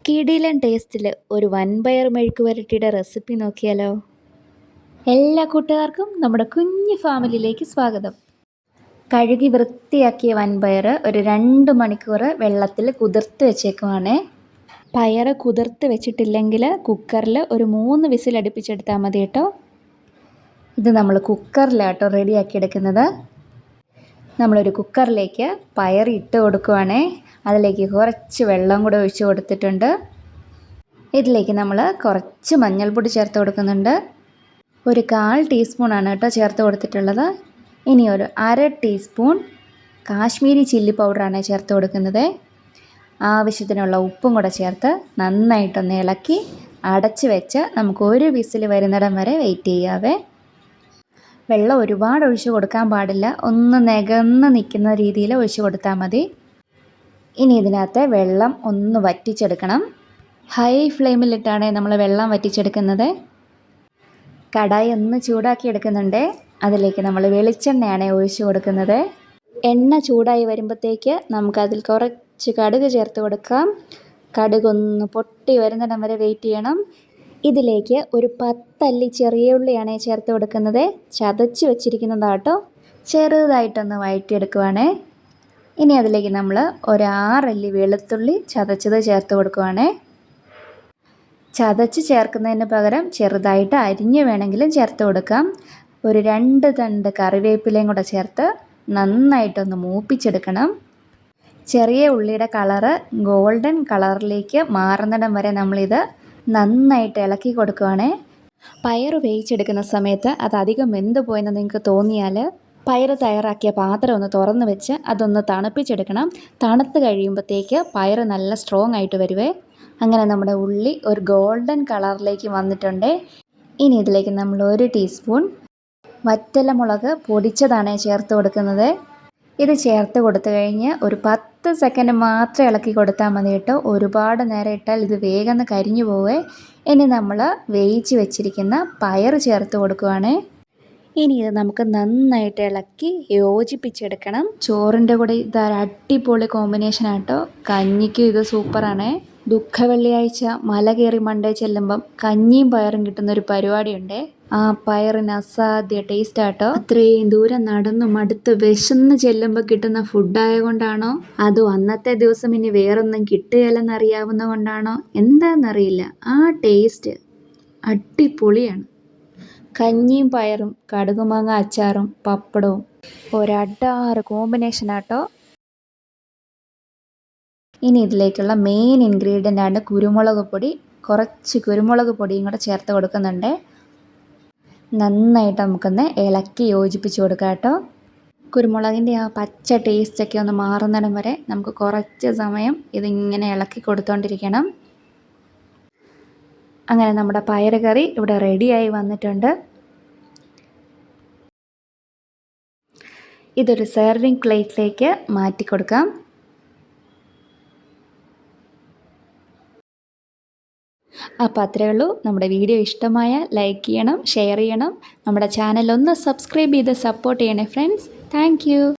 കിടിലൻ ടേസ്റ്റിൽ ഒരു വൻപയർ മെഴുക്ക് പുരട്ടിയുടെ റെസിപ്പി നോക്കിയാലോ? എല്ലാ കൂട്ടുകാർക്കും നമ്മുടെ കുഞ്ഞു ഫാമിലിയിലേക്ക് സ്വാഗതം. കഴുകി വൃത്തിയാക്കിയ വൻപയർ ഒരു 2 മണിക്കൂർ വെള്ളത്തിൽ കുതിർത്ത് വെച്ചേക്കുവാണേ. പയർ കുതിർത്ത് വെച്ചിട്ടില്ലെങ്കിൽ കുക്കറിൽ ഒരു 3 വിസിൽ അടുപ്പിച്ചെടുത്താൽ മതി കേട്ടോ. ഇത് നമ്മൾ കുക്കറിലാട്ടോ റെഡിയാക്കി എടുക്കുന്നത്. നമ്മളൊരു കുക്കറിലേക്ക് പയർ ഇട്ട് കൊടുക്കുവാണേ. അതിലേക്ക് കുറച്ച് വെള്ളം കൂടെ ഒഴിച്ച് കൊടുത്തിട്ടുണ്ട്. ഇതിലേക്ക് നമ്മൾ കുറച്ച് മഞ്ഞൾപ്പൊടി ചേർത്ത് കൊടുക്കുന്നുണ്ട്. ഒരു 1/4 ടീസ്പൂണാണ് കേട്ടോ ചേർത്ത് കൊടുത്തിട്ടുള്ളത്. ഇനി ഒരു 1/2 ടീസ്പൂൺ കാശ്മീരി ചില്ലി പൗഡറാണ് ചേർത്ത് കൊടുക്കുന്നത്. ആവശ്യത്തിനുള്ള ഉപ്പും കൂടെ ചേർത്ത് നന്നായിട്ടൊന്ന് ഇളക്കി അടച്ച് വെച്ച് നമുക്ക് ഒരു വിസിൽ വരുന്നിടം വരെ വെയിറ്റ് ചെയ്യാവേ. വെള്ളം ഒരുപാട് ഒഴിച്ച് കൊടുക്കാൻ പാടില്ല, ഒന്ന് നികന്ന് നിൽക്കുന്ന രീതിയിൽ ഒഴിച്ച് കൊടുത്താൽ മതി. ഇനി ഇതിനകത്ത് വെള്ളം ഒന്ന് വറ്റിച്ചെടുക്കണം. ഹൈ ഫ്ലെയിമിലിട്ടാണ് നമ്മൾ വെള്ളം വറ്റിച്ചെടുക്കുന്നത്. കടായി ഒന്ന് ചൂടാക്കി എടുക്കുന്നുണ്ട്. അതിലേക്ക് നമ്മൾ വെളിച്ചെണ്ണയാണ് ഒഴിച്ച് കൊടുക്കുന്നത്. എണ്ണ ചൂടായി വരുമ്പോഴത്തേക്ക് നമുക്കതിൽ കുറച്ച് കടുക് ചേർത്ത് കൊടുക്കാം. കടുകൊന്ന് പൊട്ടി വരുന്നിടം വരെ വെയിറ്റ് ചെയ്യണം. ഇതിലേക്ക് ഒരു 10 അല്ലി ചെറിയ ഉള്ളിയാണ് ചേർത്ത് കൊടുക്കുന്നത്. ചതച്ച് വെച്ചിരിക്കുന്നതാട്ടോ. ചെറുതായിട്ടൊന്ന് വഴറ്റിയെടുക്കുവാണേ. ഇനി അതിലേക്ക് നമ്മൾ ഒരു 6 അല്ലി വെളുത്തുള്ളി ചതച്ചത് ചേർത്ത് കൊടുക്കുവാണേ. ചതച്ച് ചേർക്കുന്നതിന് പകരം ചെറുതായിട്ട് അരിഞ്ഞ് വേണമെങ്കിലും ചേർത്ത് കൊടുക്കാം. ഒരു 2 തണ്ട് കറിവേപ്പിലയും കൂടെ ചേർത്ത് നന്നായിട്ടൊന്ന് മൂപ്പിച്ചെടുക്കണം. ചെറിയ ഉള്ളിയുടെ കളറ് ഗോൾഡൻ കളറിലേക്ക് മാറുന്നിടം വരെ നമ്മളിത് നന്നായിട്ട് ഇളക്കി കൊടുക്കുവാണേ. പയർ വേവിച്ചെടുക്കുന്ന സമയത്ത് അത് അധികം വെന്ത് പോയെന്ന് നിങ്ങൾക്ക് തോന്നിയാൽ പയർ തയ്യാറാക്കിയ പാത്രം ഒന്ന് തുറന്ന് വെച്ച് അതൊന്ന് തണുപ്പിച്ചെടുക്കണം. തണുത്ത് കഴിയുമ്പോഴത്തേക്ക് പയർ നല്ല സ്ട്രോങ് ആയിട്ട് വരുവേ. അങ്ങനെ നമ്മുടെ ഉള്ളി ഒരു ഗോൾഡൻ കളറിലേക്ക് വന്നിട്ടുണ്ട്. ഇനി ഇതിലേക്ക് നമ്മൾ 1 ടീസ്പൂൺ വറ്റലമുളക് പൊടിച്ചതാണ് ചേർത്ത് കൊടുക്കുന്നത്. ഇത് ചേർത്ത് കൊടുത്തു കഴിഞ്ഞ് ഒരു 10 സെക്കൻഡ് മാത്രം ഇളക്കി കൊടുത്താൽ മതി കേട്ടോ. ഒരുപാട് നേരം ഇട്ടാൽ ഇത് വേഗം കരിഞ്ഞു പോവേ. ഇനി നമ്മൾ വേവിച്ച് വെച്ചിരിക്കുന്ന പയർ ചേർത്ത് കൊടുക്കുവാണ്. ഇനി ഇത് നമുക്ക് നന്നായിട്ട് ഇളക്കി യോജിപ്പിച്ചെടുക്കണം. ചോറിൻ്റെ കൂടെ ഇത് അടിപൊളി കോമ്പിനേഷനാട്ടോ. കഞ്ഞിക്കും ഇത് സൂപ്പറാണേ. ദുഃഖ വെള്ളിയാഴ്ച മല കയറി മണ്ടേ ചെല്ലുമ്പം കഞ്ഞിയും പയറും കിട്ടുന്നൊരു പരിപാടിയുണ്ടേ. ആ പയറിന് അസാധ്യ ടേസ്റ്റ് ആട്ടോ. അത്രയും ദൂരം നടന്നു മടുത്ത് വിശന്ന് ചെല്ലുമ്പോൾ കിട്ടുന്ന ഫുഡായ കൊണ്ടാണോ അതോ അന്നത്തെ ദിവസം ഇനി വേറൊന്നും കിട്ടുകയില്ലെന്നറിയാവുന്ന കൊണ്ടാണോ എന്താണെന്നറിയില്ല, ആ ടേസ്റ്റ് അടിപൊളിയാണ്. കഞ്ഞിയും പയറും കടുകുമാങ്ങ അച്ചാറും പപ്പടവും ഒരടാറ് കോമ്പിനേഷനാട്ടോ. ഇനി ഇതിലേക്കുള്ള മെയിൻ ഇൻഗ്രീഡിയൻ്റ് ആണ് കുരുമുളക് പൊടി. കുറച്ച് കുരുമുളക് പൊടിയും കൂടെ ചേർത്ത് കൊടുക്കുന്നുണ്ട്. നന്നായിട്ട് നമുക്കൊന്ന് ഇളക്കി യോജിപ്പിച്ച് കൊടുക്കാം കേട്ടോ. കുരുമുളകിൻ്റെ ആ പച്ച ടേസ്റ്റൊക്കെ ഒന്ന് മാറുന്നിടം വരെ നമുക്ക് കുറച്ച് സമയം ഇതിങ്ങനെ ഇളക്കി കൊടുത്തുകൊണ്ടിരിക്കണം. അങ്ങനെ നമ്മുടെ പയർ കറി ഇവിടെ റെഡിയായി വന്നിട്ടുണ്ട്. ഇതൊരു സെർവിങ് പ്ലേറ്റിലേക്ക് മാറ്റി കൊടുക്കാം. അപ്പോൾ അത്രയേ ഉള്ളൂ. നമ്മുടെ വീഡിയോ ഇഷ്ടമായാൽ ലൈക്ക് ചെയ്യണം, ഷെയർ ചെയ്യണം. നമ്മുടെ ചാനൽ ഒന്ന് സബ്സ്ക്രൈബ് ചെയ്ത് സപ്പോർട്ട് ചെയ്യണേ ഫ്രണ്ട്സ്. Thank you.